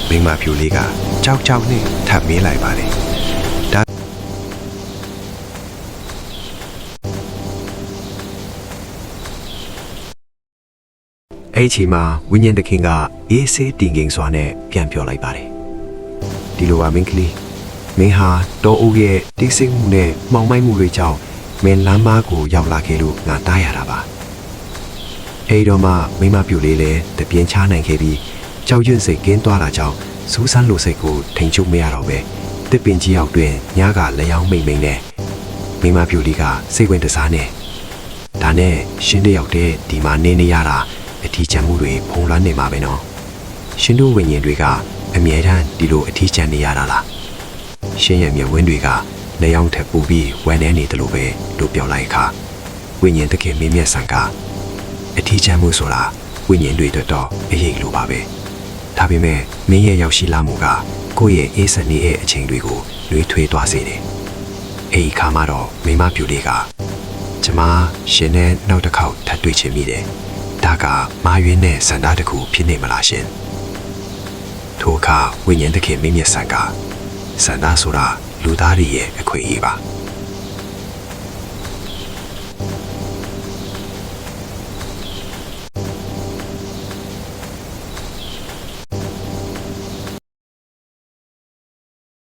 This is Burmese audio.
မိမဖြူလေးကကြောက်ကြောက်နဲ့ထပ်မေးလိုက်ပါတယ်ဒါအဲ့ဒီမှာဝိညာဉ်တခင်ကအေးဆေးတင်ငင်စွာနဲ့ပြန်ပြောလိုက်ပါတယ်ဒီလိုပါမင်းကလေးမင်းဟာတောအုပ်ရဲ့တိတ်ဆိတ်မှုနဲ့မှောင်မိုက်မှုတွေကြောင့်မင်းလမ်းမကိုရောက်လာခဲ့လို့ငါတားရတာပါအဲ့တော့မှမိမပြူလေးလည်းတပြင်းချနိုင်ခဲ့ပြီးကြောက်ရွံ့စိတ်ကင်းသွားတာကြောင့်စူးစမ်းလို့စိတ်ကိုထိန်ချုပ်မရတော့ပဲတစ်ပင်ကြီးရောက်တွင်ညကလျောင်းမိမ့်မိန်နဲ့မိမပြူလေးကစိတ်ဝင်တစားနဲ့ဒါနဲ့ရှင်းတယောက်တည်းဒီမှာနေရတာအထီးချမ်းမှုတွေဖုံးလွှမ်းနေမှာပဲနော်ရှင်တို့ဝိညာဉ်တွေကအမြဲတမ်းဒီလိုအထီးချမ်းနေရတာလားရှင်ရဲ့မျက်ဝန်းတွေကလက်ရောက်ထပ်ပူပြီးဝမ်းနေနေတယ်လို့ပဲတို့ပြောလိုက်ခါဝိညာဉ်တခင်မင်းမျက်စံကအထီးချမ်းမှုဆိုတာဝိညာဉ်တွေတော့အရေးလိုပါပဲဒါပေမဲ့မင်းရဲ့ရောက်ရှိလာမှုကကိုယ့်ရဲ့အေးစက်နေတဲ့အချိန်တွေကိုနှွေးထွေးသွားစေတယ်အဲ့ဒီခါမှတော့မိမပြူလေးကကျမရှင်နဲ့နောက်တစ်ခေါက်ထပ်တွေ့ချင်မိတယ်ဒါကမာရွေးနဲ့စန္ဒတစ်ခုဖြစ်နေမလားရှင်ထိုအခါဝိညာဉ်တခင်မင်းမျက်စံကစန္ဒဆိုတာလူသားတွေရဲ့အခွင့်အရေးပါ